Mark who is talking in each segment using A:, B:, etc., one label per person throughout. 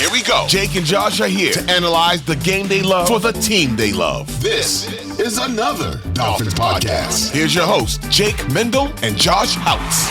A: Here we go. Jake and Josh are here to analyze the game they love for the team they love. This is another Dolphins Podcast. Here's your host, Jake Mendel and Josh Houtz.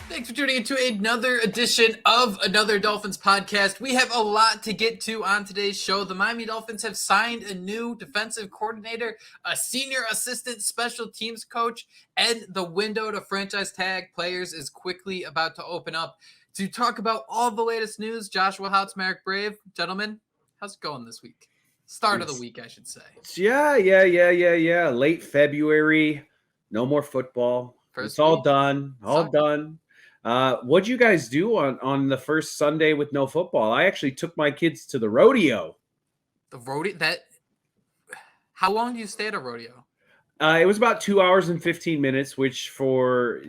B: Thanks for tuning into another edition of another Dolphins Podcast. We have a lot to get to on today's show. The Miami Dolphins have signed a new defensive coordinator, a senior assistant special teams coach, and the window to franchise tag players is quickly about to open up. To talk about all the latest news, Joshua Houtz, Marek Brave. Gentlemen, how's it going this week? Start of the week, I should say.
C: Yeah. Late February, no more football. It's all done. What'd you guys do on the first Sunday with no football? I actually took my kids to the rodeo.
B: The rodeo? How long do you stay at a rodeo?
C: It was about 2 hours and 15 minutes, which for,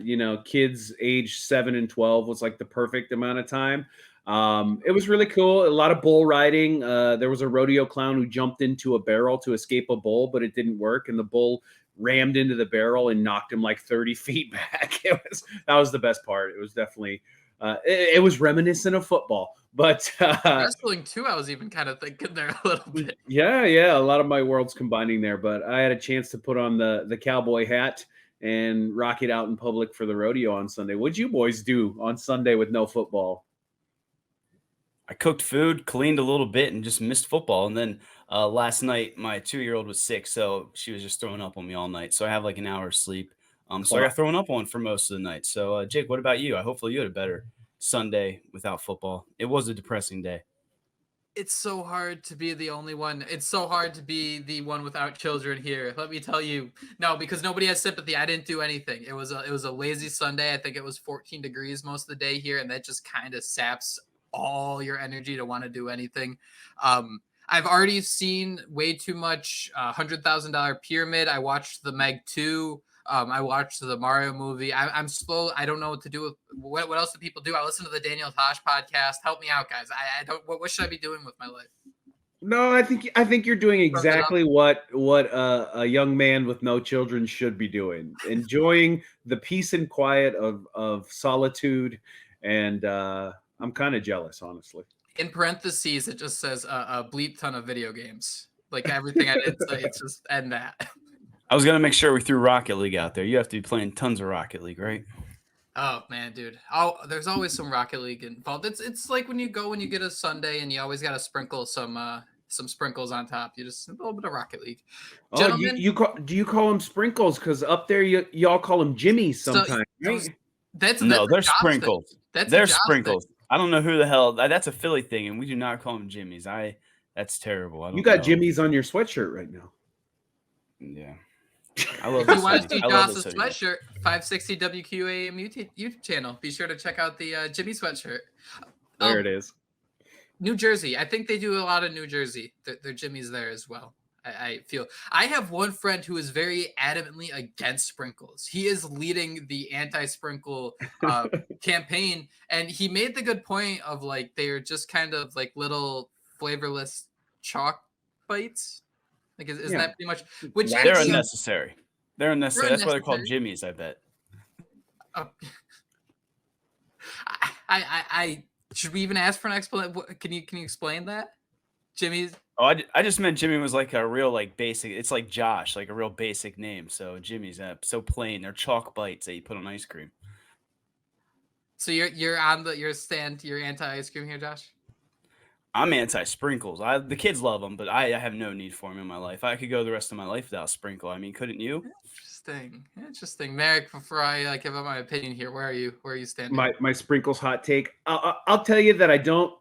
C: kids age 7 and 12 was like the perfect amount of time. It was really cool. A lot of bull riding. There was a rodeo clown who jumped into a barrel to escape a bull, but it didn't work. And the bull rammed into the barrel and knocked him like 30 feet back. That was the best part. It was definitely, it was reminiscent of football. But
B: wrestling too, I was even kind of thinking there a little bit.
C: Yeah, a lot of my worlds combining there. But I had a chance to put on the cowboy hat and rock it out in public for the rodeo on Sunday. What'd you boys do on Sunday with no football?
D: I cooked food, cleaned a little bit, and just missed football. And then last night, my 2-year-old was sick, so she was just throwing up on me all night. So I have like an hour of sleep. So I got thrown up on for most of the night. So Jake, what about you? Hopefully you had a better Sunday without football. It was a depressing day.
B: It's so hard to be the only one. It's so hard to be the one without children here. Let me tell you. No, because nobody has sympathy. I didn't do anything. It was a lazy Sunday. I think it was 14 degrees most of the day here, and that just kind of saps all your energy to want to do anything. I've already seen way too much $100,000 Pyramid. I watched the Meg 2. I watched the Mario movie. I'm slow. I don't know what to do with what else do people do? I listen to the Daniel Tosh podcast. Help me out, guys. I don't. What should I be doing with my life?
C: No, I think you're doing exactly what a young man with no children should be doing. Enjoying the peace and quiet of solitude, and I'm kind of jealous, honestly.
B: In parentheses, it just says a bleep ton of video games. Like everything I did say, it's just end that.
D: I was going to make sure we threw Rocket League out there. You have to be playing tons of Rocket League, right?
B: Oh, man, dude. There's always some Rocket League involved. It's like when you get a sundae and you always got to sprinkle some sprinkles on top. You just a little bit of Rocket League.
C: Gentlemen, do you call them sprinkles? Because up there, y'all call them jimmies sometimes.
D: They're sprinkles. They're sprinkles. I don't know who the hell. That's a Philly thing, and we do not call them jimmies. That's terrible.
C: You got jimmies on your sweatshirt right now.
D: Yeah.
B: If you want to see Josh's sweatshirt, 560 WQAM YouTube channel. Be sure to check out the Jimmy sweatshirt.
C: There it is.
B: New Jersey. I think they do a lot of New Jersey. Their Jimmy's there as well. I feel. I have one friend who is very adamantly against sprinkles. He is leading the anti-sprinkle campaign, and he made the good point of like they're just kind of like little flavorless chalk bites. Like is that pretty much? Which
D: they're unnecessary. They're unnecessary. That's why they're called jimmies. I bet.
B: I should we even ask for an explanation? Can you explain that, Jimmy's?
D: Oh, I just meant Jimmy was like a real like basic. It's like Josh, like a real basic name. So Jimmy's so plain. They're chalk bites that you put on ice cream.
B: So you're on your stand. You're anti ice cream here, Josh.
D: I'm anti-sprinkles. The kids love them, but I have no need for them in my life. I could go the rest of my life without sprinkle. I mean, couldn't you?
B: Interesting. Marek, before I give up my opinion here, where are you standing?
C: My sprinkles hot take. I'll tell you that I don't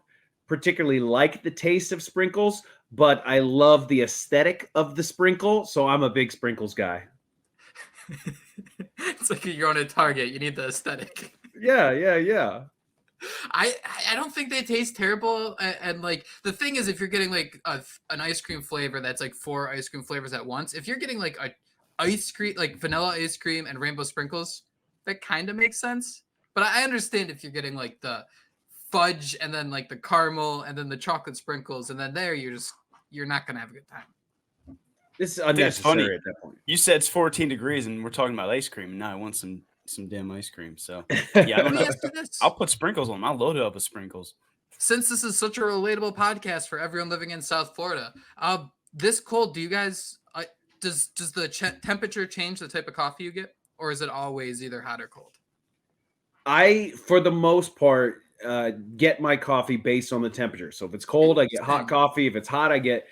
C: particularly like the taste of sprinkles, but I love the aesthetic of the sprinkle, so I'm a big sprinkles guy.
B: It's like you're on a Target. You need the aesthetic.
C: Yeah.
B: I don't think they taste terrible, and like the thing is, if you're getting like an ice cream flavor that's like 4 ice cream flavors at once, if you're getting like a ice cream, like vanilla ice cream and rainbow sprinkles, that kind of makes sense. But I understand if you're getting like the fudge and then like the caramel and then the chocolate sprinkles, and then you're not gonna have a good time.
C: This is unnecessary at that point.
D: You said it's 14 degrees and we're talking about ice cream, and now I want some damn ice cream. So yeah, I don't know. I'll put sprinkles on them. I'll load it up with sprinkles.
B: since this is such a relatable podcast for everyone living in South Florida, this cold, do you guys does the temperature change the type of coffee you get, or is it always either hot or cold?
C: I, for the most part, get my coffee based on the temperature. So if it's cold, I get hot coffee. If it's hot, I get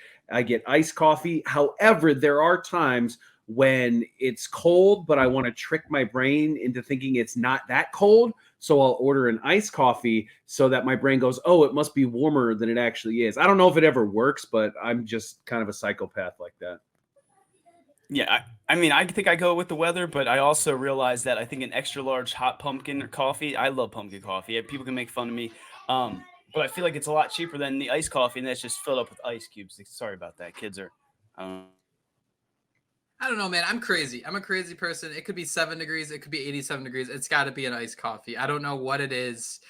C: iced coffee. However, there are times when it's cold, but I want to trick my brain into thinking it's not that cold. So I'll order an iced coffee so that my brain goes, oh, it must be warmer than it actually is. I don't know if it ever works, but I'm just kind of a psychopath like that.
D: Yeah, I mean, I think I go with the weather, but I also realize that I think an extra large hot pumpkin or coffee, I love pumpkin coffee. People can make fun of me, but I feel like it's a lot cheaper than the iced coffee, and that's just filled up with ice cubes. Sorry about that. Kids are...
B: I don't know, man. I'm crazy. I'm a crazy person. It could be 7 degrees. It could be 87 degrees. It's got to be an iced coffee. I don't know what it is.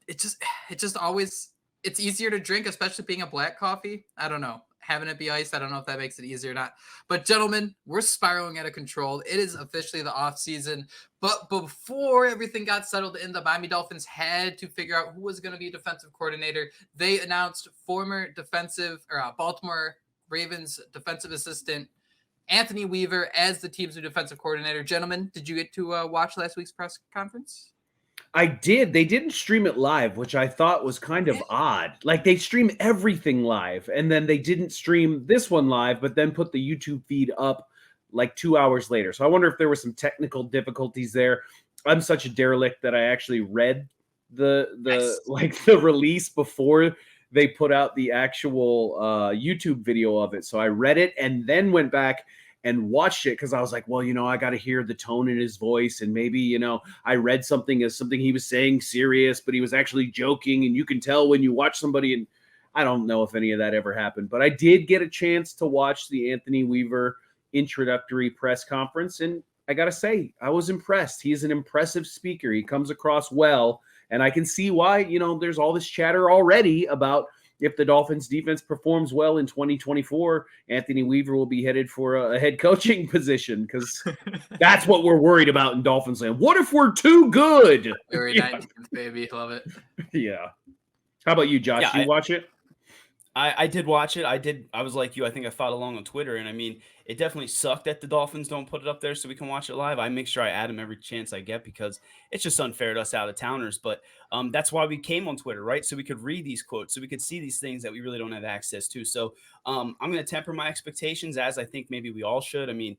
B: It just always, it's easier to drink, especially being a black coffee. I don't know. Having it be iced, I don't know if that makes it easier or not. But gentlemen, we're spiraling out of control. It is officially the off season. But before everything got settled in, the Miami Dolphins had to figure out who was going to be defensive coordinator. They announced former Baltimore Ravens defensive assistant Anthony Weaver as the team's new defensive coordinator. Gentlemen, did you get to watch last week's press conference?
C: I did. They didn't stream it live, which I thought was kind of odd. Like, they stream everything live, and then they didn't stream this one live, but then put the YouTube feed up like 2 hours later. So I wonder if there were some technical difficulties there. I'm such a derelict that I actually read the release before they put out the actual YouTube video of it. So I read it and then went back and watched it because I was like, well, I got to hear the tone in his voice. And maybe, I read something as something he was saying serious, but he was actually joking. And you can tell when you watch somebody, and I don't know if any of that ever happened, but I did get a chance to watch the Anthony Weaver introductory press conference. And I got to say, I was impressed. He is an impressive speaker. He comes across well. And I can see why, there's all this chatter already about if the Dolphins defense performs well in 2024, Anthony Weaver will be headed for a head coaching position, because that's what we're worried about in Dolphins land. What if we're too good?
B: Very 19th, baby. Love it.
C: Yeah. How about you, Josh?
D: Yeah,
C: you watch it?
D: I did watch it. I was like you. I think I followed along on Twitter, and I mean, it definitely sucked that the Dolphins don't put it up there so we can watch it live. I make sure I add them every chance I get because it's just unfair to us out-of-towners. But that's why we came on Twitter, right? So we could read these quotes, so we could see these things that we really don't have access to. So I'm going to temper my expectations, as I think maybe we all should. I mean,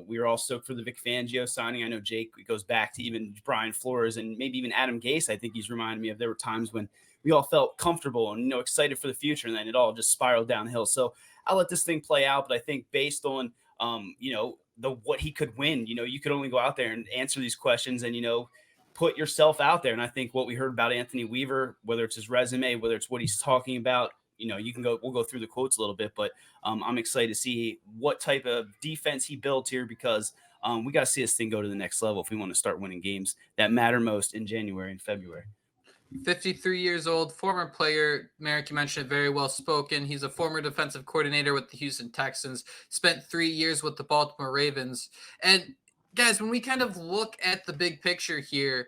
D: we were all stoked for the Vic Fangio signing. I know Jake goes back to even Brian Flores and maybe even Adam Gase. I think he's reminded me of there were times when we all felt comfortable and excited for the future, and then it all just spiraled downhill. So I'll let this thing play out, but I think based on what he could win, you could only go out there and answer these questions and put yourself out there. And I think what we heard about Anthony Weaver, whether it's his resume, whether it's what he's talking about, we'll go through the quotes a little bit, but I'm excited to see what type of defense he builds here, because we got to see this thing go to the next level if we want to start winning games that matter most in January and February.
B: 53 years old, former player. Marek, you mentioned it, very well spoken. He's a former defensive coordinator with the Houston Texans, spent 3 years with the Baltimore Ravens. And guys, when we kind of look at the big picture here,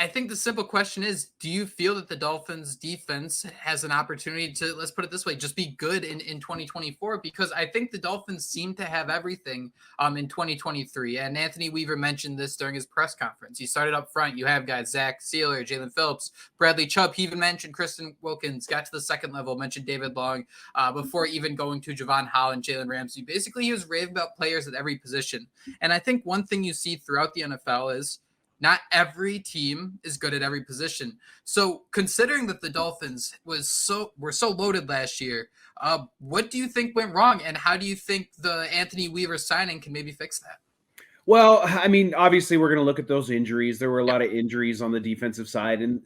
B: I think the simple question is, do you feel that the Dolphins defense has an opportunity to, let's put it this way, just be good in 2024? Because I think the Dolphins seem to have everything in 2023. And Anthony Weaver mentioned this during his press conference. He started up front. You have guys, Zach Sealer, Jalen Phillips, Bradley Chubb. He even mentioned Kristen Wilkins, got to the second level, mentioned David Long before even going to Jevon, Holland, Jalen, Ramsey. Basically, he was raving about players at every position. And I think one thing you see throughout the NFL is not every team is good at every position. So considering that the Dolphins were so loaded last year, what do you think went wrong, and how do you think the Anthony Weaver signing can maybe fix that?
C: Well, I mean, obviously we're going to look at those injuries. There were a lot of injuries on the defensive side, and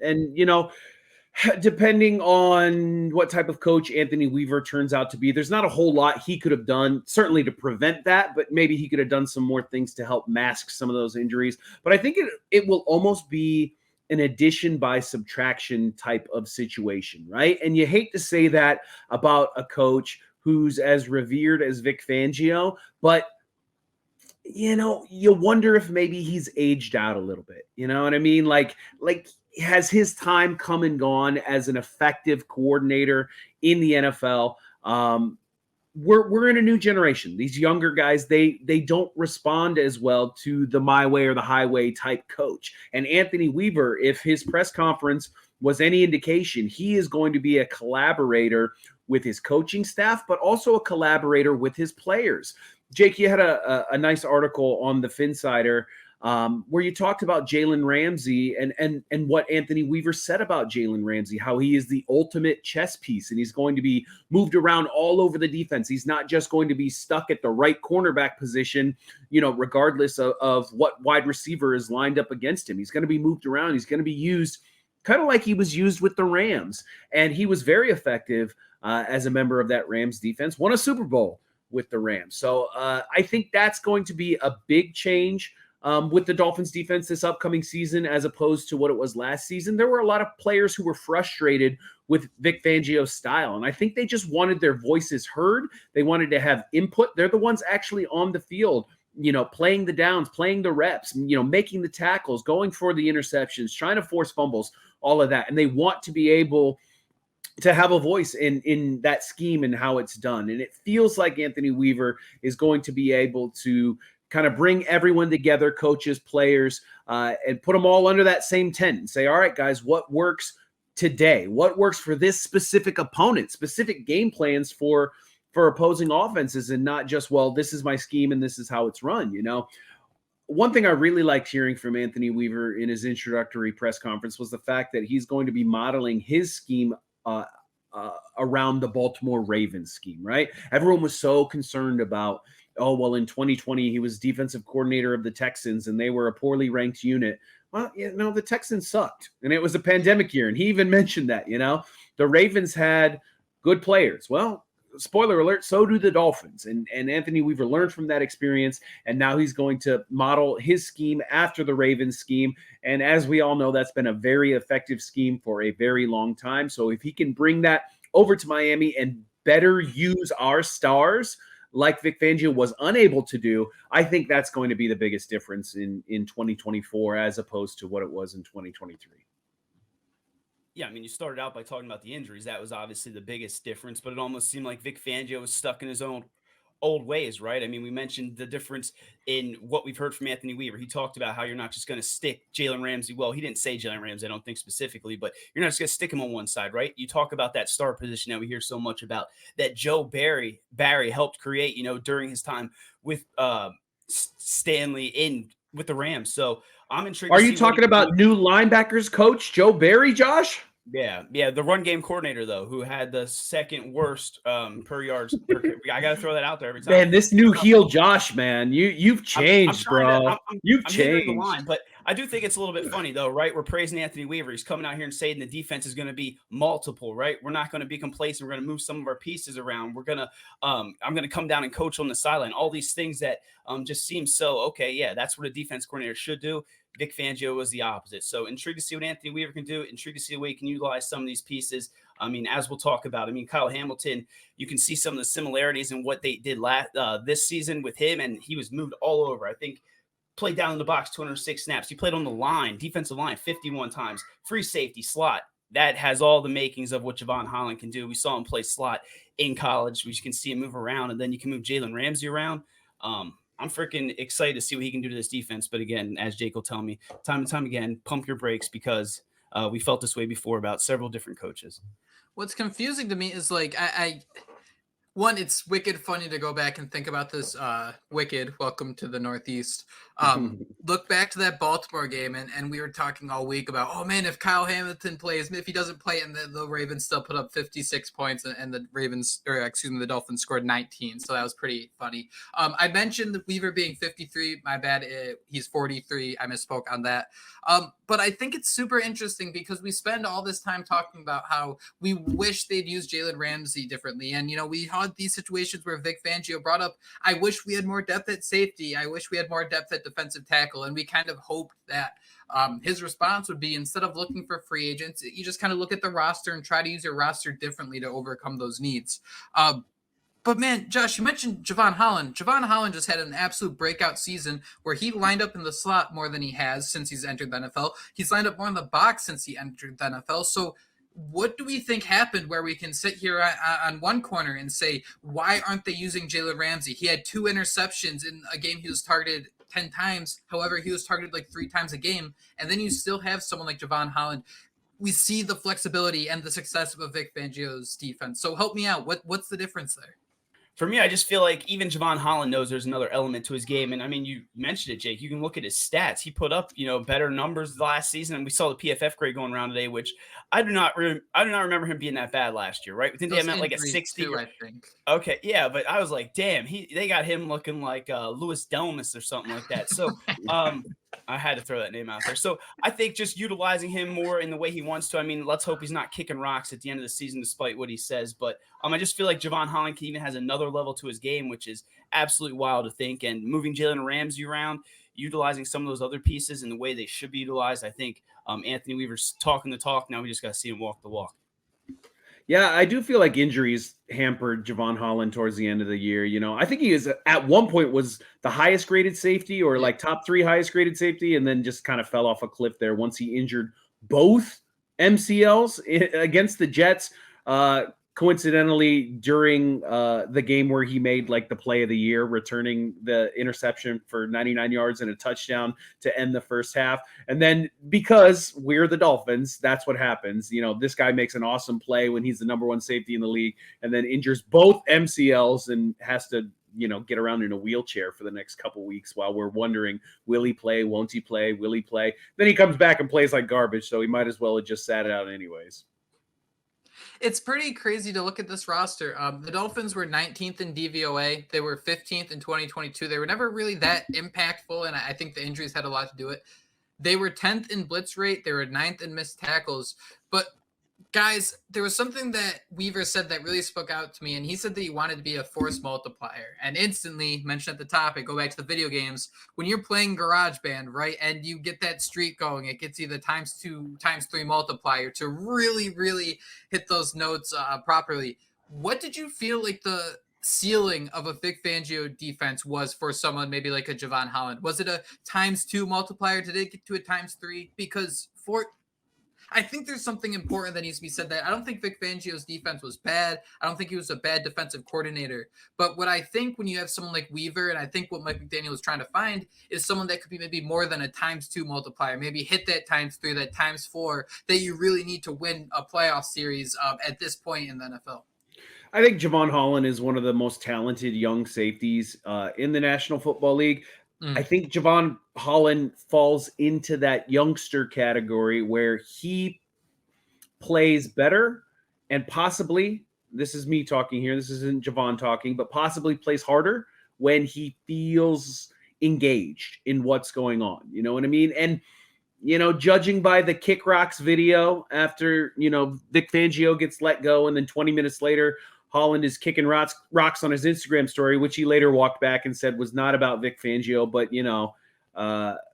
C: depending on what type of coach Anthony Weaver turns out to be, there's not a whole lot he could have done, certainly to prevent that, but maybe he could have done some more things to help mask some of those injuries. But I think it will almost be an addition by subtraction type of situation, right? And you hate to say that about a coach who's as revered as Vic Fangio, but you wonder if maybe he's aged out a little bit. You know what I mean? Like has his time come and gone as an effective coordinator in the NFL? We're in a new generation. These younger guys, they don't respond as well to the my way or the highway type coach. And Anthony Weaver, if his press conference was any indication, he is going to be a collaborator with his coaching staff, but also a collaborator with his players. Jake, you had a nice article on the Finsider where you talked about Jalen Ramsey and what Anthony Weaver said about Jalen Ramsey, how he is the ultimate chess piece and he's going to be moved around all over the defense. He's not just going to be stuck at the right cornerback position, regardless of what wide receiver is lined up against him. He's going to be moved around. He's going to be used kind of like he was used with the Rams. And he was very effective as a member of that Rams defense, won a Super Bowl with the Rams. So I think that's going to be a big change with the Dolphins defense this upcoming season, as opposed to what it was last season. There were a lot of players who were frustrated with Vic Fangio's style, and I think they just wanted their voices heard. They wanted to have input. They're the ones actually on the field, playing the downs, playing the reps, making the tackles, going for the interceptions, trying to force fumbles, all of that. And they want to be able to have a voice in that scheme and how it's done. And it feels like Anthony Weaver is going to be able to kind of bring everyone together, coaches, players, and put them all under that same tent and say, all right, guys, what works today? What works for this specific opponent, specific game plans for opposing offenses, and not just, well, this is my scheme and this is how it's run, One thing I really liked hearing from Anthony Weaver in his introductory press conference was the fact that he's going to be modeling his scheme around the Baltimore Ravens scheme, right? Everyone was so concerned about, in 2020, he was defensive coordinator of the Texans and they were a poorly ranked unit. Well, the Texans sucked and it was a pandemic year. And he even mentioned that, the Ravens had good players. Well, spoiler alert, so do the Dolphins. And Anthony Weaver learned from that experience, and now he's going to model his scheme after the Ravens scheme. And as we all know, that's been a very effective scheme for a very long time. So if he can bring that over to Miami and better use our stars like Vic Fangio was unable to do, I think that's going to be the biggest difference in 2024 as opposed to what it was in 2023.
D: Yeah, I mean, you started out by talking about the injuries. That was obviously the biggest difference, but it almost seemed like Vic Fangio was stuck in his own old ways, right? I mean, we mentioned the difference in what we've heard from Anthony Weaver. He talked about how you're not just going to stick Jalen Ramsey. Well, he didn't say Jalen Ramsey, I don't think specifically, but you're not just going to stick him on one side, right? You talk about that star position that we hear so much about that Joe Barry helped create, during his time with Stanley with the Rams. So I'm intrigued.
C: Are you talking about new linebackers coach Joe Barry, Josh?
D: Yeah. The run game coordinator, though, who had the second worst per yards. I got to throw that out there every time.
C: Man, this new heel Josh, man, you've changed, bro. You've changed.
D: The line, but I do think it's a little bit funny, though, right? We're praising Anthony Weaver. He's coming out here and saying the defense is going to be multiple, right? We're not going to be complacent. We're going to move some of our pieces around. We're going to, I'm going to come down and coach on the sideline. All these things that just seem so, okay, yeah, that's what a defense coordinator should do. Vic Fangio was the opposite. So intrigued to see what Anthony Weaver can do. Intrigued to see the way he can utilize some of these pieces. I mean, as we'll talk about, Kyle Hamilton, you can see some of the similarities in what they did this season with him, and he was moved all over. I think played down in the box 206 snaps. He played on the line, defensive line, 51 times. Free safety, slot. That has all the makings of what Jevon Holland can do. We saw him play slot in college. We can see him move around, and then you can move Jalen Ramsey around. I'm freaking excited to see what he can do to this defense. But again, as Jake will tell me time and time again, pump your brakes because we felt this way before about several different coaches.
B: What's confusing to me is like, it's wicked funny to go back and think about this. Wicked, welcome to the Northeast. Look back to that Baltimore game, and we were talking all week about, oh man, if Kyle Hamilton plays, if he doesn't play, and the Ravens still put up 56 points, and the Dolphins scored 19. So that was pretty funny. I mentioned Weaver being 53. My bad. He's 43. I misspoke on that. But I think it's super interesting because we spend all this time talking about how we wish they'd use Jalen Ramsey differently. And, we had these situations where Vic Fangio brought up, I wish we had more depth at safety. I wish we had more depth at defensive tackle. And we kind of hoped that his response would be, instead of looking for free agents, you just kind of look at the roster and try to use your roster differently to overcome those needs. But man, Josh, you mentioned Jevon Holland. Jevon Holland just had an absolute breakout season where he lined up in the slot more than he has since he's entered the NFL. He's lined up more in the box since he entered the NFL. So what do we think happened where we can sit here on one corner and say, why aren't they using Jalen Ramsey? He had 2 interceptions in a game he was targeted 10 times. However, he was targeted like 3 times a game. And then you still have someone like Jevon Holland. We see the flexibility and the success of a Vic Fangio's defense. So help me out. What's the difference there?
D: For me, I just feel like even Jevon Holland knows there's another element to his game. And I mean, you mentioned it, Jake. You can look at his stats. He put up, better numbers last season. And we saw the PFF grade going around today, which I do not remember him being that bad last year, right? We think they had like a 60.
B: Too, I think.
D: Okay, yeah, but I was like, damn, they got him looking like Louis Delmas or something like that. So I had to throw that name out there. So I think just utilizing him more in the way he wants to. I mean, let's hope he's not kicking rocks at the end of the season, despite what he says. But I just feel like Jevon Holland even has another level to his game, which is absolutely wild to think. And moving Jalen Ramsey around, utilizing some of those other pieces in the way they should be utilized. I think Anthony Weaver's talking the talk. Now we just got to see him walk the walk.
C: Yeah, I do feel like injuries hampered Jevon Holland towards the end of the year. I think he is at one point was the highest graded safety or like top 3 highest graded safety, and then just kind of fell off a cliff there once he injured both MCLs against the Jets. Coincidentally, during the game where he made like the play of the year, returning the interception for 99 yards and a touchdown to end the first half. And then because we're the Dolphins, that's what happens. This guy makes an awesome play when he's the number 1 safety in the league and then injures both MCLs and has to, get around in a wheelchair for the next couple weeks while we're wondering, will he play? Won't he play? Will he play? Then he comes back and plays like garbage. So he might as well have just sat it out anyways.
B: It's pretty crazy to look at this roster. The Dolphins were 19th in DVOA. They were 15th in 2022. They were never really that impactful, and I think the injuries had a lot to do with it. They were 10th in blitz rate. They were 9th in missed tackles. But, guys, there was something that Weaver said that really spoke out to me, and he said that he wanted to be a force multiplier. And instantly, mentioned at the top, I go back to the video games, when you're playing GarageBand, right, and you get that streak going, it gets you the ×2, ×3 multiplier to really, really hit those notes properly. What did you feel like the ceiling of a Vic Fangio defense was for someone maybe like a Jevon Holland? Was it a ×2 multiplier? Did it get to a ×3? Because I think there's something important that needs to be said that I don't think Vic Fangio's defense was bad. I don't think he was a bad defensive coordinator. But what I think when you have someone like Weaver, and I think what Mike McDaniel was trying to find is someone that could be maybe more than a ×2 multiplier, maybe hit that ×3, that ×4 that you really need to win a playoff series at this point in the NFL.
C: I think Jevon Holland is one of the most talented young safeties in the National Football League. I think Jevon Holland falls into that youngster category where he plays better and possibly, this is me talking here, this isn't Jevon talking, but possibly plays harder when he feels engaged in what's going on. You know what I mean? And, judging by the Kick Rocks video after, Vic Fangio gets let go and then 20 minutes later, Holland is kicking rocks on his Instagram story, which he later walked back and said was not about Vic Fangio. But,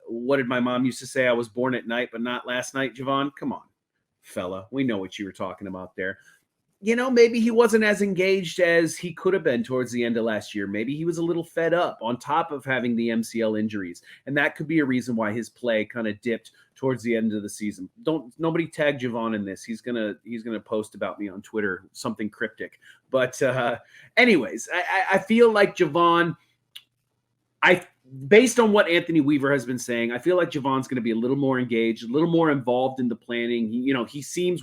C: what did my mom used to say? I was born at night, but not last night, Jevon. Come on, fella. We know what you were talking about there. Maybe he wasn't as engaged as he could have been towards the end of last year. Maybe he was a little fed up on top of having the MCL injuries. And that could be a reason why his play kind of dipped towards the end of the season. Nobody tag Jevon in this. He's gonna post about me on Twitter, something cryptic. But anyways, I feel like Jevon, based on what Anthony Weaver has been saying, I feel like Jevon's going to be a little more engaged, a little more involved in the planning.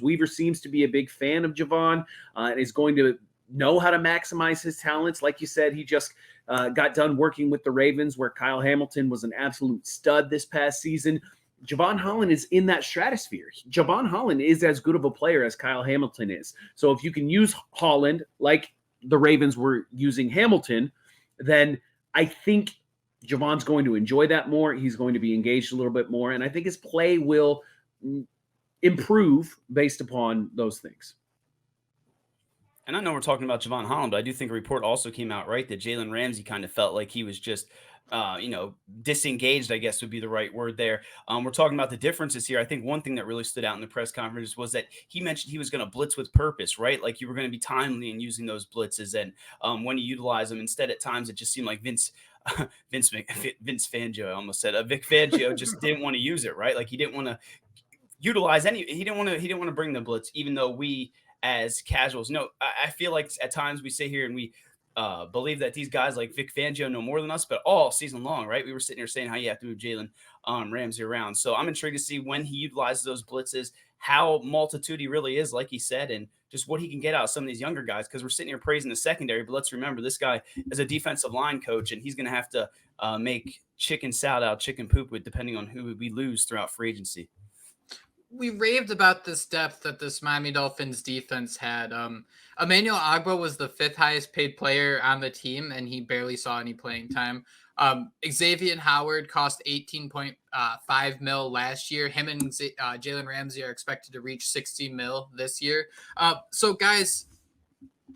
C: Weaver seems to be a big fan of Jevon and is going to know how to maximize his talents. Like you said, he just got done working with the Ravens, where Kyle Hamilton was an absolute stud this past season. Jevon Holland is in that stratosphere. Jevon Holland is as good of a player as Kyle Hamilton is. So if you can use Holland like the Ravens were using Hamilton, then I think Jevon's going to enjoy that more. He's going to be engaged a little bit more. And I think his play will improve based upon those things.
D: And I know we're talking about Jevon Holland, but I do think a report also came out, right, that Jalen Ramsey kind of felt like he was just disengaged, I guess would be the right word there. We're talking about the differences here. I think one thing that really stood out in the press conference was that he mentioned he was going to blitz with purpose, right? Like you were going to be timely in using those blitzes. And when you utilize them, instead at times, it just seemed like Vince Fangio, I almost said Vic Fangio just didn't want to use it, right? Like he didn't want to utilize he didn't want to bring the blitz, even though we as casuals, I feel like at times we sit here and we believe that these guys like Vic Fangio know more than us, but all season long, right? We were sitting here saying how you have to move Jalen Ramsey around. So I'm intrigued to see when he utilizes those blitzes, how multitude he really is, like he said, and just what he can get out of some of these younger guys, because we're sitting here praising the secondary, but let's remember this guy is a defensive line coach, and he's going to have to make chicken salad out of chicken poop with depending on who we lose throughout free agency.
B: We raved about this depth that this Miami Dolphins defense had. Emmanuel Ogbah was the 5th highest paid player on the team, and he barely saw any playing time. Xavier Howard cost $18.5 million last year. Him and Jalen Ramsey are expected to reach $60 million this year. So guys,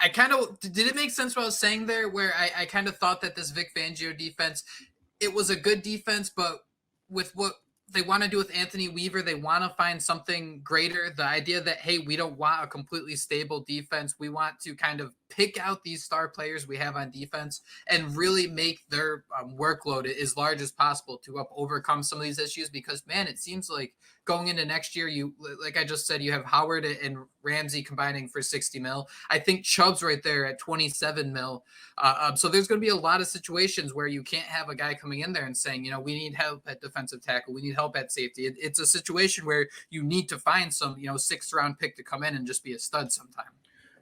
B: did it make sense what I was saying there, where I kind of thought that this Vic Fangio defense, it was a good defense, but with what they want to do with Anthony Weaver, they want to find something greater. The idea that, hey, we don't want a completely stable defense. We want to kind of pick out these star players we have on defense and really make their workload as large as possible to overcome some of these issues. Because, man, it seems like going into next year, like I just said, you have Howard and Ramsey combining for $60 million. I think Chubb's right there at $27 million. So there's going to be a lot of situations where you can't have a guy coming in there and saying, we need help at defensive tackle. We need help at safety. It's a situation where you need to find some, 6th round pick to come in and just be a stud sometime.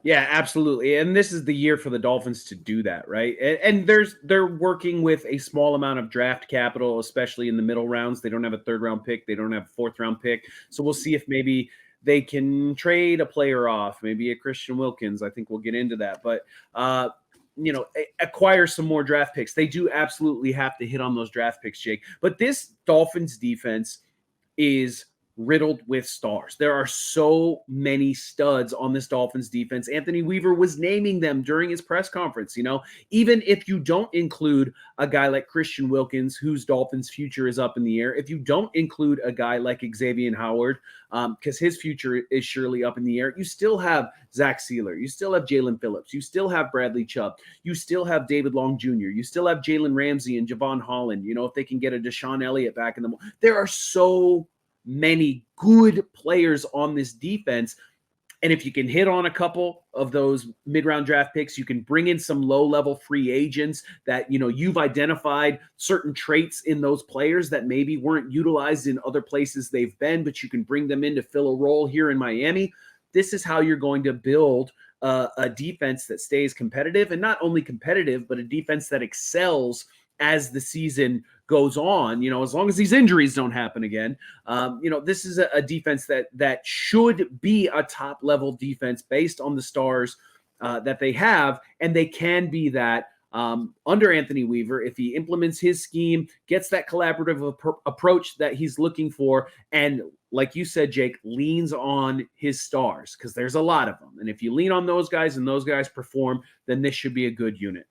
C: Yeah, absolutely. And this is the year for the Dolphins to do that, right? And they're working with a small amount of draft capital, especially in the middle rounds. They don't have a 3rd round pick. They don't have a 4th round pick. So we'll see if maybe they can trade a player off, maybe a Christian Wilkins. I think we'll get into that. But, acquire some more draft picks. They do absolutely have to hit on those draft picks, Jake. But this Dolphins defense is riddled with stars. There are so many studs on this Dolphins defense. Anthony Weaver was naming them during his press conference. Even if you don't include a guy like Christian Wilkins, whose Dolphins future is up in the air, if you don't include a guy like Xavier Howard, because his future is surely up in the air, you still have Zach Sealer, you still have Jaelan Phillips, you still have Bradley Chubb, you still have David Long Jr., you still have Jalen Ramsey and Jevon Holland. If they can get a Deshaun Elliott back in there are so many good players on this defense. And if you can hit on a couple of those mid-round draft picks, you can bring in some low-level free agents that, you've identified certain traits in those players that maybe weren't utilized in other places they've been, but you can bring them in to fill a role here in Miami. This is how you're going to build a defense that stays competitive, and not only competitive, but a defense that excels as the season goes on, as long as these injuries don't happen again. This is a defense that should be a top level defense based on the stars that they have. And they can be that under Anthony Weaver if he implements his scheme, gets that collaborative approach that he's looking for. And like you said, Jake, leans on his stars, because there's a lot of them. And if you lean on those guys and those guys perform, then this should be a good unit.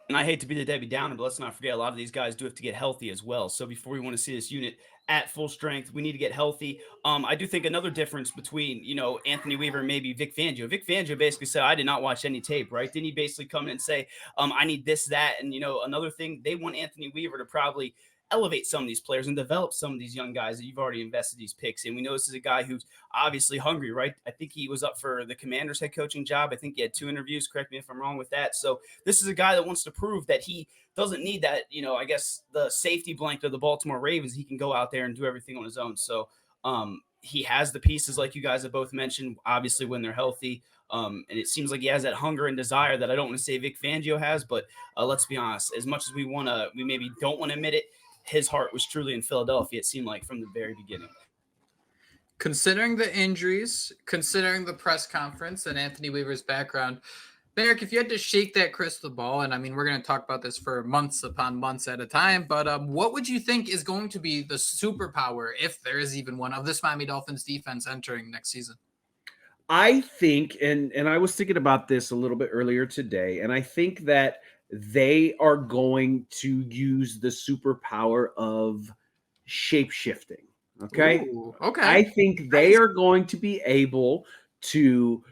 D: And I hate to be the Debbie Downer, but let's not forget a lot of these guys do have to get healthy as well. So before we want to see this unit at full strength, we need to get healthy. I do think another difference between, Anthony Weaver and maybe Vic Fangio. Vic Fangio basically said, I did not watch any tape, right? Didn't he basically come in and say, I need this, that, and, another thing, they want Anthony Weaver to probably elevate some of these players and develop some of these young guys that you've already invested these picks in. We know this is a guy who's obviously hungry, right? I think he was up for the Commanders head coaching job. I think he had 2 interviews. Correct me if I'm wrong with that. So this is a guy that wants to prove that he doesn't need that, I guess the safety blanket of the Baltimore Ravens. He can go out there and do everything on his own. So he has the pieces like you guys have both mentioned, obviously when they're healthy. And it seems like he has that hunger and desire that I don't want to say Vic Fangio has, but let's be honest, as much as we maybe don't want to admit it, his heart was truly in Philadelphia, it seemed like, from the very beginning.
B: Considering the injuries, considering the press conference and Anthony Weaver's background, Marek, if you had to shake that crystal ball, and I mean, we're going to talk about this for months upon months at a time, but what would you think is going to be the superpower, if there is even one, of this Miami Dolphins defense entering next season?
C: I think, and I was thinking about this a little bit earlier today, and I think that they are going to use the superpower of shape-shifting. Okay.
B: Ooh, okay.
C: I think they are going to be able to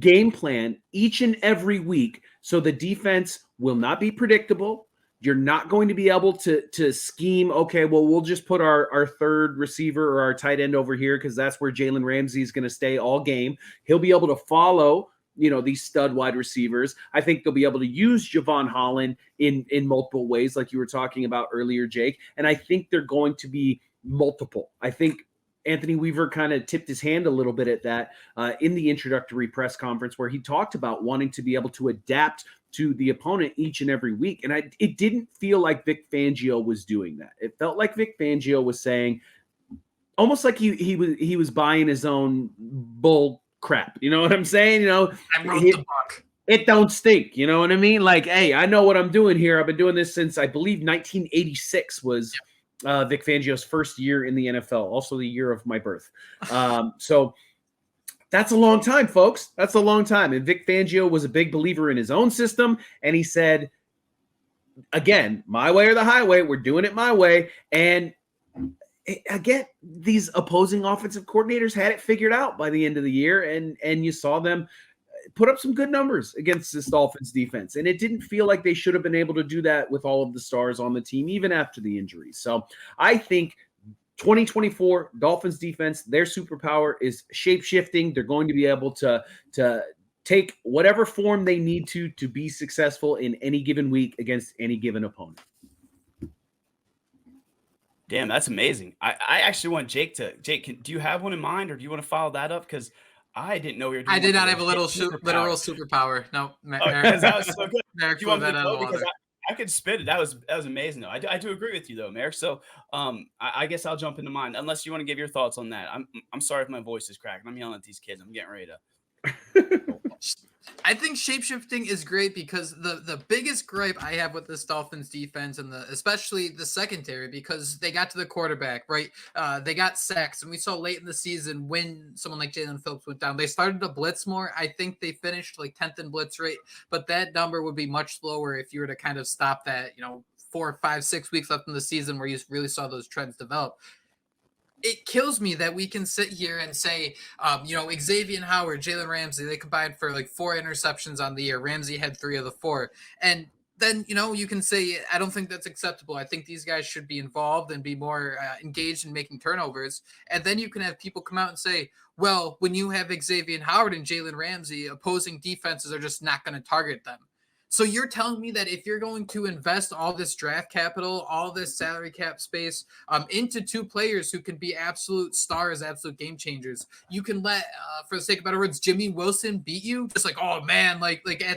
C: game plan each and every week so the defense will not be predictable. You're not going to be able to scheme, okay, well, we'll just put our third receiver or our tight end over here because that's where Jalen Ramsey is going to stay all game. He'll be able to follow these stud wide receivers. I think they'll be able to use Jevon Holland in multiple ways, like you were talking about earlier, Jake. And I think they're going to be multiple. I think Anthony Weaver kind of tipped his hand a little bit at that in the introductory press conference where he talked about wanting to be able to adapt to the opponent each and every week. And it didn't feel like Vic Fangio was doing that. It felt like Vic Fangio was saying, almost like he was buying his own bull crap. You know what I'm saying?
B: I wrote the book.
C: It don't stink. You know what I mean? Like, hey, I know what I'm doing here. I've been doing this since I believe 1986 was Vic Fangio's first year in the NFL, also the year of my birth. So that's a long time, folks. That's a long time. And Vic Fangio was a big believer in his own system. And he said, again, my way or the highway, we're doing it my way. And again, these opposing offensive coordinators had it figured out by the end of the year. And you saw them put up some good numbers against this Dolphins defense. And it didn't feel like they should have been able to do that with all of the stars on the team, even after the injuries. So I think 2024 Dolphins defense, their superpower is shape-shifting. They're going to be able to take whatever form they need to be successful in any given week against any given opponent.
D: Damn, that's amazing. I actually want Jake, do you have one in mind, or do you want to follow that up? Because I didn't know we were doing.
B: I did not have a literal superpower. No,
D: that was so good.
B: Merrick,
D: do you want me to go? Because I could spit it. That was amazing, though. I do agree with you, though, Merrick. So I guess I'll jump into mine, unless you want to give your thoughts on that. I'm sorry if my voice is cracking. I'm yelling at these kids. I'm getting ready to.
B: I think shapeshifting is great because the biggest gripe I have with this Dolphins defense and especially the secondary, because they got to the quarterback, right? They got sacks, and we saw late in the season when someone like Jaelan Phillips went down, they started to blitz more. I think they finished like 10th in blitz rate, but that number would be much lower if you were to kind of stop that, 4, 5, 6 weeks left in the season where you really saw those trends develop. It kills me that we can sit here and say, Xavier Howard, Jalen Ramsey, they combined for like 4 interceptions on the year. Ramsey had 3 of the 4. And then, you can say, I don't think that's acceptable. I think these guys should be involved and be more engaged in making turnovers. And then you can have people come out and say, well, when you have Xavier Howard and Jalen Ramsey, opposing defenses are just not going to target them. So you're telling me that if you're going to invest all this draft capital, all this salary cap space into 2 players who can be absolute stars, absolute game changers, you can let, for the sake of better words, Jimmy Wilson beat you? Just like, oh man,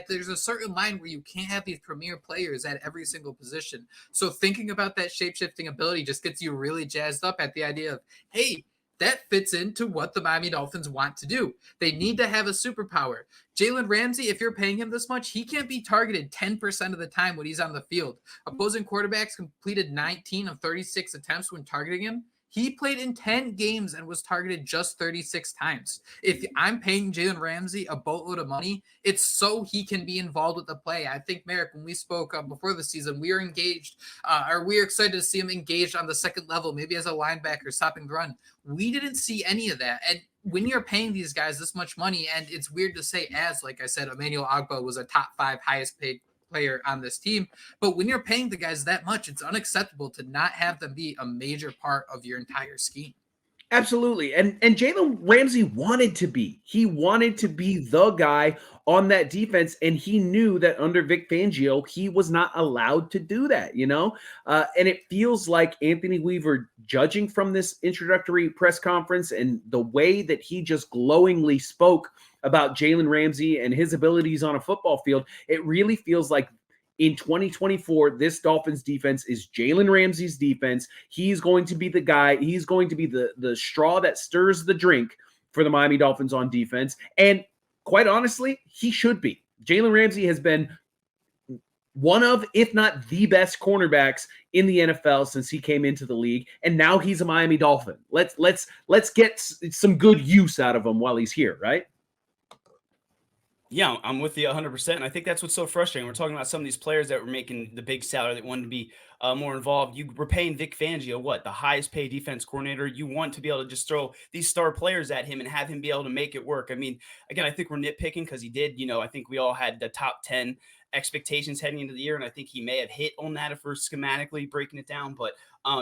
B: there's a certain line where you can't have these premier players at every single position. So thinking about that shape-shifting ability just gets you really jazzed up at the idea of, hey, that fits into what the Miami Dolphins want to do. They need to have a superpower. Jalen Ramsey, if you're paying him this much, he can't be targeted 10% of the time when he's on the field. Opposing quarterbacks completed 19 of 36 attempts when targeting him. He played in 10 games and was targeted just 36 times. If I'm paying Jalen Ramsey a boatload of money, it's so he can be involved with the play. I think, Merrick, when we spoke before the season, we were engaged, we were excited to see him engaged on the second level, maybe as a linebacker, stopping the run. We didn't see any of that. And when you're paying these guys this much money, and it's weird to say, as like I said, Emmanuel Ogbah was a top 5 highest paid player on this team, but when you're paying the guys that much, it's unacceptable to not have them be a major part of your entire scheme.
C: Absolutely. And Jalen Ramsey wanted to be. He wanted to be the guy on that defense, and he knew that under Vic Fangio, he was not allowed to do that, And it feels like Anthony Weaver, judging from this introductory press conference and the way that he just glowingly spoke about Jalen Ramsey and his abilities on a football field, it really feels like in 2024, this Dolphins defense is Jalen Ramsey's defense. He's going to be the guy. He's going to be the straw that stirs the drink for the Miami Dolphins on defense. And quite honestly, he should be. Jalen Ramsey has been one of, if not the best cornerbacks in the NFL since he came into the league. And now he's a Miami Dolphin. Let's get some good use out of him while he's here, right?
D: Yeah, I'm with you 100%. And I think that's what's so frustrating. We're talking about some of these players that were making the big salary that wanted to be more involved. You were paying Vic Fangio, what, the highest paid defense coordinator. You want to be able to just throw these star players at him and have him be able to make it work. I mean, again, I think we're nitpicking because he did, I think we all had the top 10 expectations heading into the year. And I think he may have hit on that if we're schematically breaking it down. But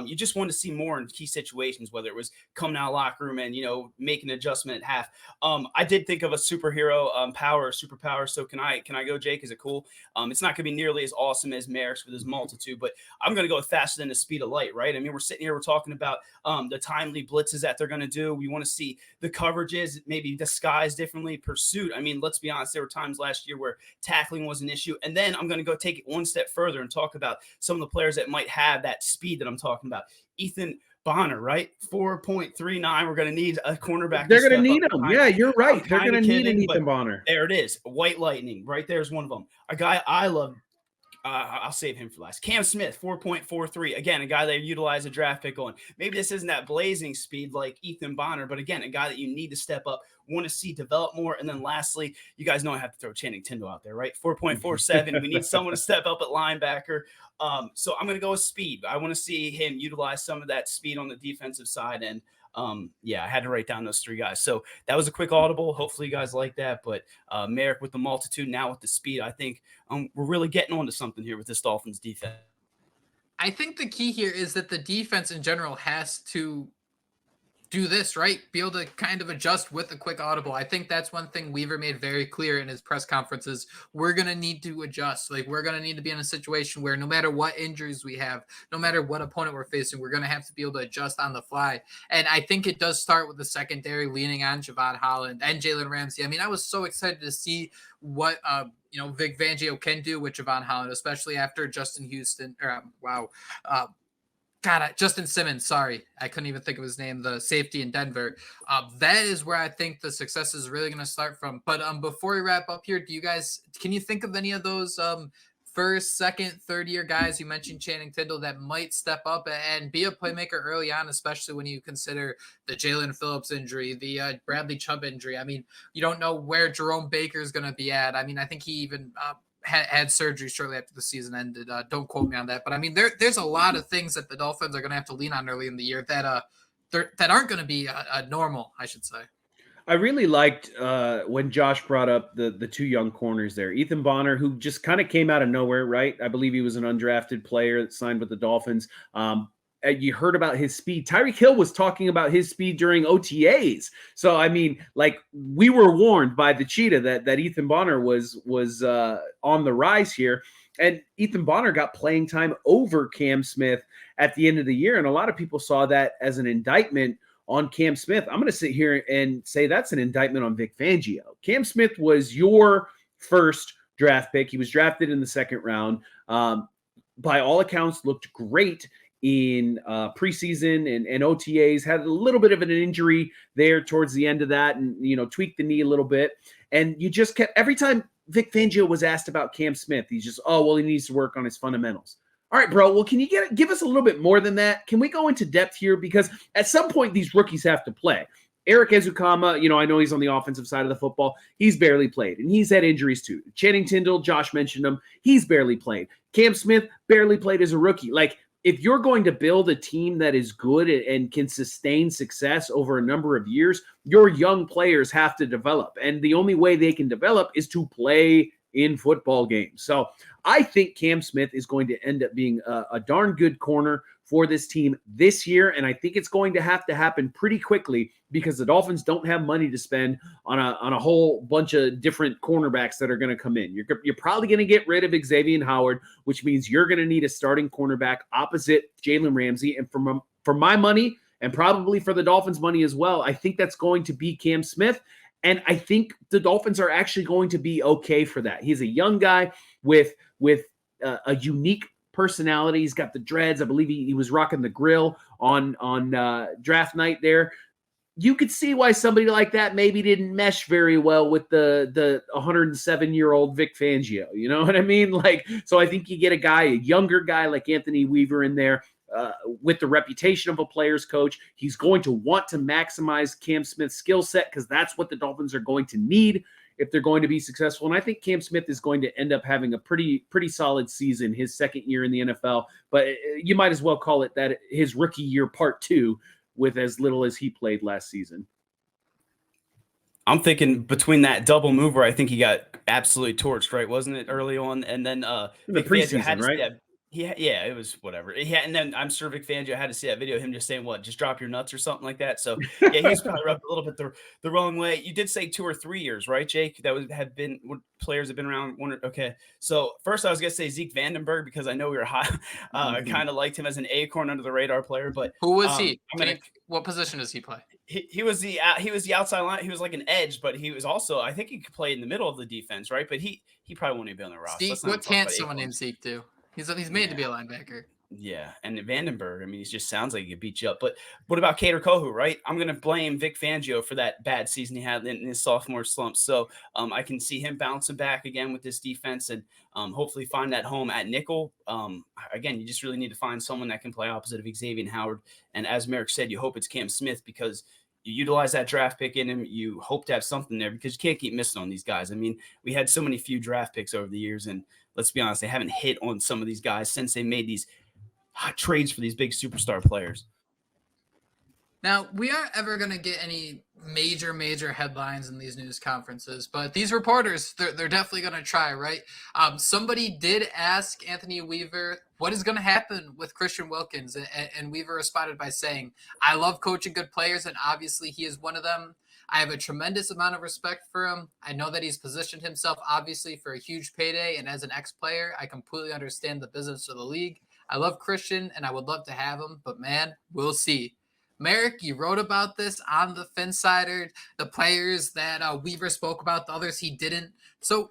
D: you just want to see more in key situations, whether it was coming out of the locker room and, making an adjustment at half. I did think of a superhero superpower. So can I go, Jake? Is it cool? It's not going to be nearly as awesome as Marek's with his multitude, but I'm going to go faster than the speed of light, right? I mean, we're sitting here, we're talking about the timely blitzes that they're going to do. We want to see the coverages maybe disguised differently, pursuit. I mean, let's be honest, there were times last year where tackling was an issue. And then I'm going to go take it one step further and talk about some of the players that might have that speed that I'm talking about. Ethan Bonner, right? 4.39. We're going to need a cornerback.
C: They're going to need him. Yeah, you're right. They're going to need an Ethan Bonner.
D: There it is. White Lightning. Right there's one of them. A guy I love. I'll save him for last. Cam Smith, 4.43. Again, a guy they utilize a draft pick on. Maybe this isn't that blazing speed like Ethan Bonner, but again, a guy that you need to step up, want to see develop more. And then lastly, you guys know I have to throw Channing Tindall out there, right? 4.47. We need someone to step up at linebacker. So I'm going to go with speed. I want to see him utilize some of that speed on the defensive side. And I had to write down those three guys. So that was a quick audible. Hopefully you guys like that. But Marek with the multitude, now with the speed, I think we're really getting onto something here with this Dolphins defense.
B: I think the key here is that the defense in general has to do this, right? Be able to kind of adjust with a quick audible. I think that's one thing Weaver made very clear in his press conferences. We're going to need to adjust. Like, we're going to need to be in a situation where no matter what injuries we have, no matter what opponent we're facing, we're going to have to be able to adjust on the fly. And I think it does start with the secondary leaning on Jevon, Holland, and Jalen Ramsey. I mean, I was so excited to see what, Vic Fangio can do with Jevon Holland, especially after Justin Simmons, sorry. I couldn't even think of his name, the safety in Denver. That is where I think the success is really going to start from. But before we wrap up here, can you think of any of those first, second, third-year guys? You mentioned Channing Tindall that might step up and be a playmaker early on, especially when you consider the Jaelan Phillips injury, the Bradley Chubb injury. I mean, you don't know where Jerome Baker is going to be at. I mean, I think he even had surgery shortly after the season ended. Don't quote me on that. But, I mean, there's a lot of things that the Dolphins are going to have to lean on early in the year that aren't going to be normal, I should say.
C: I really liked when Josh brought up the two young corners there. Ethan Bonner, who just kind of came out of nowhere, right? I believe he was an undrafted player that signed with the Dolphins. You heard about his speed. Tyreek Hill was talking about his speed during OTAs. So, I mean, like, we were warned by the Cheetah that Ethan Bonner was on the rise here. And Ethan Bonner got playing time over Cam Smith at the end of the year. And a lot of people saw that as an indictment on Cam Smith. I'm going to sit here and say that's an indictment on Vic Fangio. Cam Smith was your first draft pick. He was drafted in the second round. By all accounts, looked great in preseason and OTAs, had a little bit of an injury there towards the end of that and, tweaked the knee a little bit. And you just kept, every time Vic Fangio was asked about Cam Smith, he's just, he needs to work on his fundamentals. All right, bro. Well, can you give us a little bit more than that? Can we go into depth here? Because at some point, these rookies have to play. Eric Ezukama, I know he's on the offensive side of the football. He's barely played, and he's had injuries too. Channing Tindall, Josh mentioned him. He's barely played. Cam Smith barely played as a rookie. Like, if you're going to build a team that is good and can sustain success over a number of years, your young players have to develop. And the only way they can develop is to play in football games. So I think Cam Smith is going to end up being a darn good corner for this team this year. And I think it's going to happen pretty quickly because the Dolphins don't have money to spend on a whole bunch of different cornerbacks that are going to come in. You're probably going to get rid of Xavier Howard, which means you're going to need a starting cornerback opposite Jalen Ramsey. And for my money, and probably for the Dolphins' money as well, I think that's going to be Cam Smith. And I think the Dolphins are actually going to be okay for that. He's a young guy with a unique personality. He's got the dreads. I believe he was rocking the grill on draft night there. You could see why somebody like that maybe didn't mesh very well with the 107-year-old Vic Fangio. You know what I mean? Like, so I think you get a younger guy like Anthony Weaver in there. With the reputation of a player's coach, he's going to want to maximize Cam Smith's skill set because that's what the Dolphins are going to need if they're going to be successful. And I think Cam Smith is going to end up having a pretty solid season his second year in the NFL. But you might as well call it that his rookie year part 2 with as little as he played last season.
D: I'm thinking between that double move where I think he got absolutely torched, right? Wasn't it early on? And then
C: the preseason, right?
D: Yeah, it was whatever. And then I'm sure Vic Fangio had to see that video of him just saying, what, just drop your nuts or something like that. So, yeah, he's probably rubbed a little bit the wrong way. You did say 2 or 3 years, right, Jake? That had been what players have been around. Okay. So, first I was going to say Zeke Vandenberg because I know we were high. Kind of liked him as an acorn under the radar player. But
B: who was he? What position does he play?
D: He was the outside line. He was like an edge, but he was also, I think he could play in the middle of the defense, right? But he probably won't even be on the roster.
B: What can't someone named Zeke do? He's made to be a linebacker.
D: Yeah, and Vandenberg, I mean, he just sounds like he could beat you up. But what about Kader Kohou, right? I'm going to blame Vic Fangio for that bad season he had in his sophomore slump. So I can see him bouncing back again with this defense and hopefully find that home at nickel. Again, you just really need to find someone that can play opposite of Xavier Howard. And as Marek said, you hope it's Cam Smith because you utilize that draft pick in him. You hope to have something there because you can't keep missing on these guys. I mean, we had so many few draft picks over the years, and let's be honest, they haven't hit on some of these guys since they made these hot trades for these big superstar players.
B: Now, we aren't ever going to get any major headlines in these news conferences, but these reporters, they're definitely going to try, right? Somebody did ask Anthony Weaver what is going to happen with Christian Wilkins, and Weaver responded by saying, I love coaching good players, and obviously he is one of them. I have a tremendous amount of respect for him. I know that he's positioned himself, obviously, for a huge payday, and as an ex-player, I completely understand the business of the league. I love Christian, and I would love to have him, but man, we'll see. Marek, you wrote about this on the Finsider, the players that Weaver spoke about, the others he didn't. So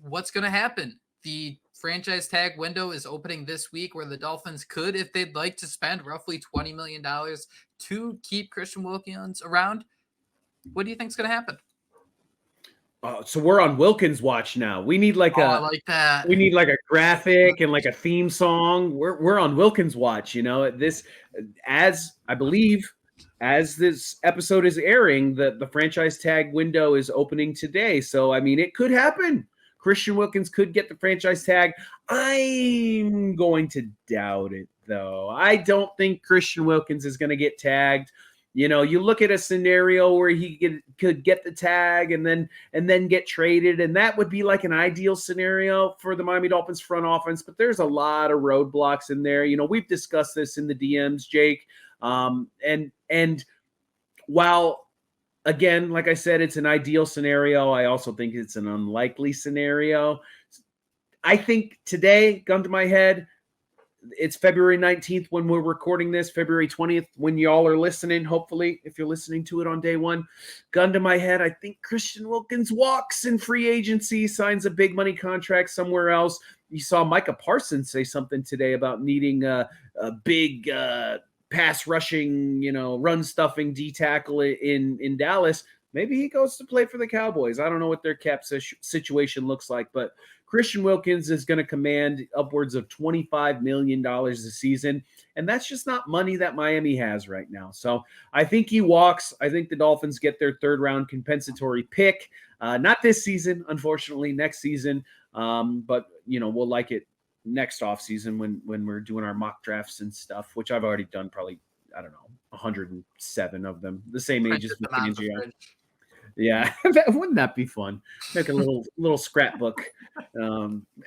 B: what's going to happen? The franchise tag window is opening this week where the Dolphins could, if they'd like to spend roughly $20 million to keep Christian Wilkins around. What do you think is going to happen?
C: So we're on Wilkins watch now. We need I like that. We need like a graphic and like a theme song. We're on Wilkins watch. You know, this as I believe as this episode is airing, the franchise tag window is opening today. So I mean, it could happen. Christian Wilkins could get the franchise tag. I'm going to doubt it though. I don't think Christian Wilkins is going to get tagged. You know, you look at a scenario where he could get the tag and then get traded, and that would be like an ideal scenario for the Miami Dolphins front offense. But there's a lot of roadblocks in there. You know, we've discussed this in the DMs, Jake. And while, again, like I said, it's an ideal scenario, I also think it's an unlikely scenario. I think today, gun to my head, it's February 19th when we're recording this, February 20th when y'all are listening, hopefully, if you're listening to it on day one. Gun to my head, I think Christian Wilkins walks in free agency, signs a big money contract somewhere else. You saw Micah Parsons say something today about needing a big pass rushing, run stuffing D tackle in Dallas. Maybe he goes to play for the Cowboys. I don't know what their cap situation looks like, but Christian Wilkins is going to command upwards of $25 million a season, and that's just not money that Miami has right now. So I think he walks. I think the Dolphins get their third-round compensatory pick. Not this season, unfortunately, next season, but we'll like it next offseason when we're doing our mock drafts and stuff, which I've already done probably, 107 of them, the same age as Vic Fangio. Yeah, wouldn't that be fun? Make a little scrapbook.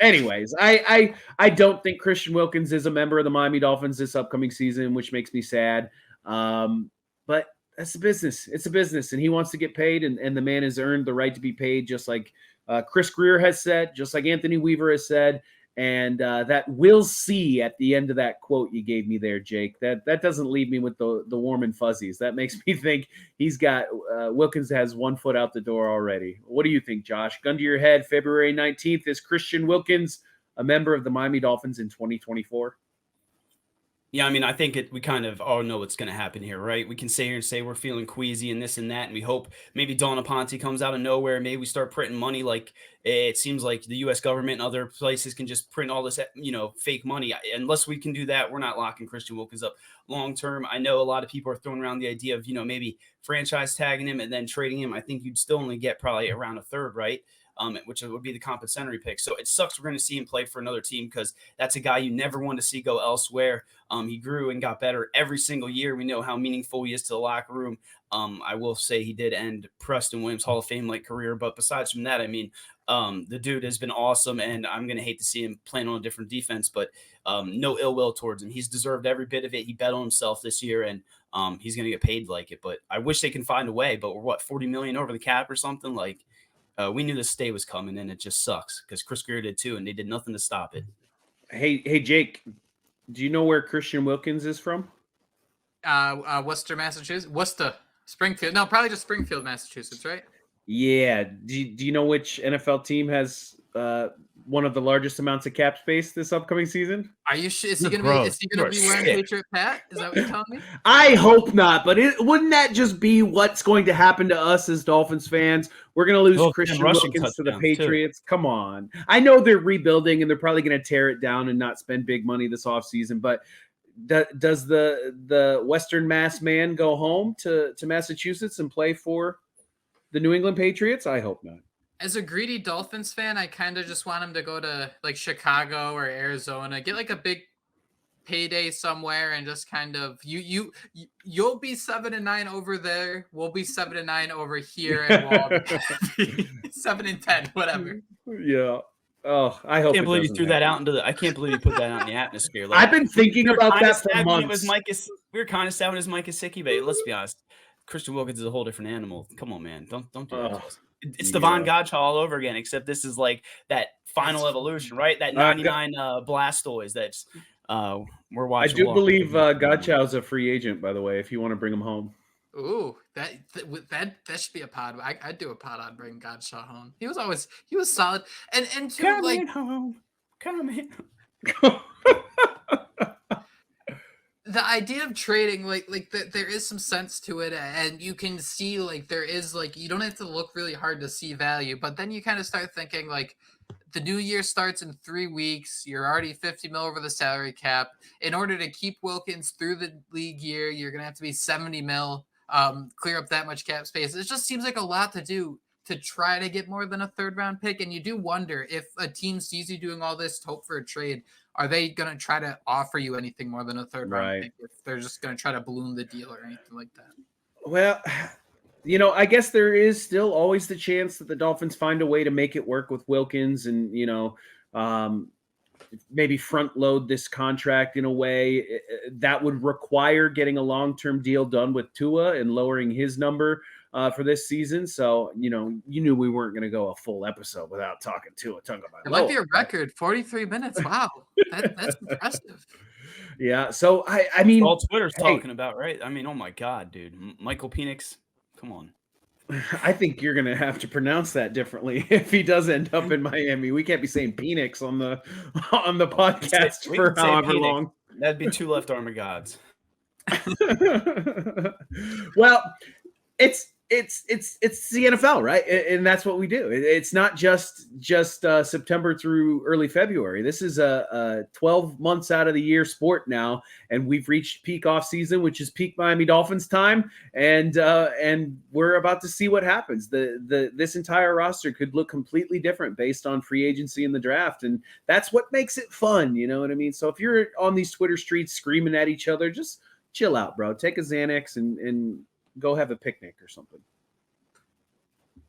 C: Anyways, I don't think Christian Wilkins is a member of the Miami Dolphins this upcoming season, which makes me sad. But that's a business. It's a business, and he wants to get paid, and the man has earned the right to be paid, just like Chris Greer has said, just like Anthony Weaver has said. And that we'll see at the end of that quote you gave me there, Jake. That doesn't leave me with the warm and fuzzies. That makes me think Wilkins has one foot out the door already. What do you think, Josh? Gun to your head, February 19th, is Christian Wilkins a member of the Miami Dolphins in 2024?
D: Yeah, I mean, I think we kind of all know what's going to happen here, right? We can sit here and say we're feeling queasy and this and that, and we hope maybe Donna Ponte comes out of nowhere. Maybe we start printing money like it seems like the U.S. government and other places can just print all this, fake money. Unless we can do that, we're not locking Christian Wilkins up long term. I know a lot of people are throwing around the idea of, maybe franchise tagging him and then trading him. I think you'd still only get probably around a third, right? Which would be the compensatory pick. So it sucks we're going to see him play for another team because that's a guy you never want to see go elsewhere. He grew and got better every single year. We know how meaningful he is to the locker room. I will say he did end Preston Williams' Hall of Fame-like career. But besides from that, I mean, the dude has been awesome, and I'm going to hate to see him playing on a different defense, but no ill will towards him. He's deserved every bit of it. He bet on himself this year, and he's going to get paid like it. But I wish they can find a way, but we're, $40 million over the cap or something? Like, we knew this day was coming, and it just sucks because Chris Greer did too, and they did nothing to stop it.
C: Hey, Jake, do you know where Christian Wilkins is from?
B: Worcester, Massachusetts. Worcester, Springfield. No, probably just Springfield, Massachusetts, right?
C: Yeah. Do you know which NFL team has one of the largest amounts of cap space this upcoming season?
B: Are you sure? Is he gonna be wearing Patriot Pat? Is that what you're telling me?
C: I hope not, but wouldn't that just be what's going to happen to us as Dolphins fans? We're going to lose Christian Wilkins to the Patriots. Too. Come on. I know they're rebuilding and they're probably going to tear it down and not spend big money this offseason, but does the Western Mass man go home to Massachusetts and play for the New England Patriots? I hope not.
B: As a greedy Dolphins fan, I kind of just want him to go to like Chicago or Arizona, get like a big payday somewhere, and just kind of you'll be 7-9 over there. We'll be 7-9 over here, and we'll be 7-10, whatever.
C: Yeah. Oh, I hope.
D: I can't believe you threw that out into the. I can't believe you put that out in the atmosphere.
C: Like, I've been thinking about that for months.
D: We were kind of sad when it was Mike Gesicki, but let's be honest, Christian Wilkins is a whole different animal. Come on, man, don't do that. It's Devon Godchaux all over again, except this is like that final evolution, right? That 99 Blastoise that's we're watching.
C: I do believe Godchaux's a free agent, by the way, if you want to bring him home.
B: Ooh, that should be a pod. I'd do a pod on bringing Godchaux home. He was solid. And to
D: come
B: like
D: home.
B: The idea of trading, there is some sense to it, and you can see there is you don't have to look really hard to see value, but then you kind of start thinking the new year starts in 3 weeks. You're already $50 million over the salary cap. In order to keep Wilkins through the league year, you're gonna have to be $70 million, clear up that much cap space. It just seems like a lot to do to try to get more than a third round pick, and you do wonder if a team sees you doing all this to hope for a trade. Are they going to try to offer you anything more than a third round pick if they're just going to try to balloon the deal or anything like that?
C: Well, I guess there is still always the chance that the Dolphins find a way to make it work with Wilkins and, maybe front load this contract in a way that would require getting a long-term deal done with Tua and lowering his number for this season. So, you knew we weren't going to go a full episode without talking Tua Tagovailoa.
B: It might be a record, 43 minutes. Wow. That's impressive.
C: Yeah. So, I mean,
D: all Twitter's talking about, right? I mean, oh my God, dude. Michael Penix. Come on.
C: I think you're going to have to pronounce that differently if he does end up in Miami. We can't be saying Penix on the podcast for however long.
D: That'd be two left arm of gods.
C: Well, it's the NFL, right? And that's what we do. It's not just September through early February. This is a 12 months out of the year sport now, and we've reached peak off season, which is peak Miami Dolphins time, and we're about to see what happens. This entire roster could look completely different based on free agency in the draft, and that's what makes it fun. You know what I mean? So if you're on these Twitter streets screaming at each other, just chill out, bro. Take a Xanax and go have a picnic or something.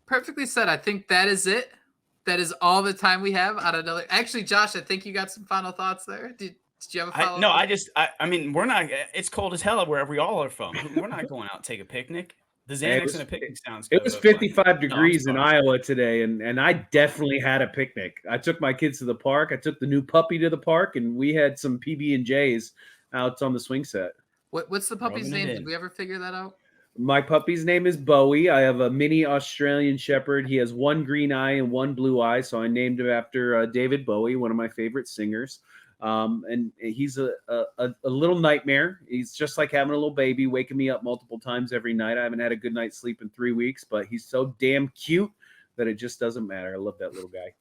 B: Perfectly said. I think that is it. That is all the time we have on another. Actually, Josh, I think you got some final thoughts there. Did you have a follow-up?
D: No, I mean, we're not. It's cold as hell wherever we all are from. We're not going out and take a picnic. The Xanax and a picnic sounds good.
C: It was 55 degrees in Iowa today, and I definitely had a picnic. I took my kids to the park. I took the new puppy to the park, and we had some PB&Js out on the swing set.
B: What's the puppy's name? Did we ever figure that out?
C: My puppy's name is Bowie. I have a mini Australian Shepherd. He has one green eye and one blue eye, so I named him after David Bowie, one of my favorite singers. And he's a little nightmare. He's just like having a little baby, waking me up multiple times every night. I haven't had a good night's sleep in 3 weeks, but he's so damn cute that it just doesn't matter. I love that little guy.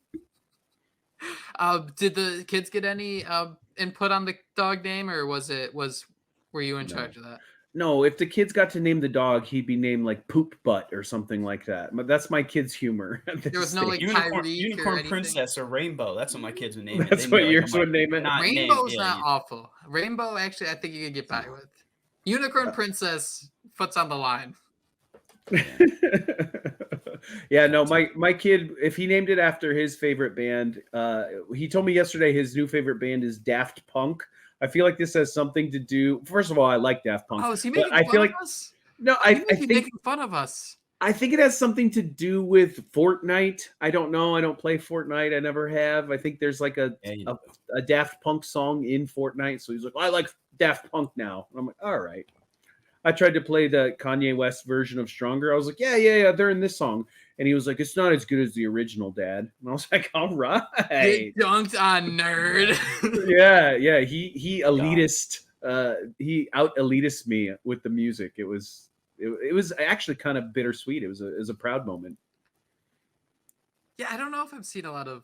B: Did the kids get any input on the dog name, or were you in charge of that?
C: No, if the kids got to name the dog, he'd be named like Poop Butt or something like that. But that's my kid's humor.
B: There was no like
D: Unicorn Princess or Rainbow. That's what my kids would name it.
C: That's what yours would name it.
B: Rainbow's not awful. Rainbow, actually, I think you could get by with. Unicorn Princess, foot's on the line.
C: Yeah, no, my kid, if he named it after his favorite band, he told me yesterday his new favorite band is Daft Punk. I feel like this has something to do. First of all, I like Daft Punk.
B: Oh, is he making fun of us?
C: No, I think
B: he's making fun of us.
C: I think it has something to do with Fortnite. I don't know. I don't play Fortnite. I never have. I think there's like a Daft Punk song in Fortnite. So he's like, I like Daft Punk now. And I'm like, all right. I tried to play the Kanye West version of Stronger. I was like, yeah, they're in this song. And he was like, it's not as good as the original, Dad. And I was like, all right.
B: Get dunked on, nerd.
C: Yeah. He elitist. He out elitist me with the music. It was actually kind of bittersweet. It was a proud moment.
B: Yeah, I don't know if I've seen a lot of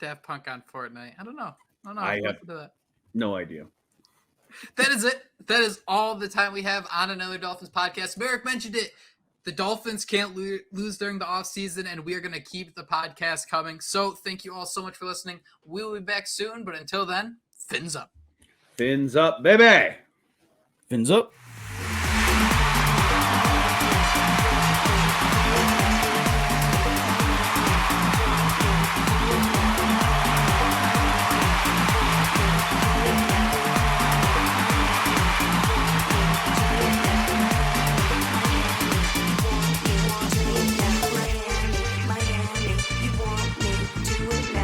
B: Daft Punk on Fortnite. I don't know.
C: I have no idea.
B: That is it. That is all the time we have on another Dolphins podcast. Marek mentioned it. The Dolphins can't lose during the offseason, and we are going to keep the podcast coming. So thank you all so much for listening. We will be back soon, but until then, fins up.
C: Fins up, baby.
D: Fins up.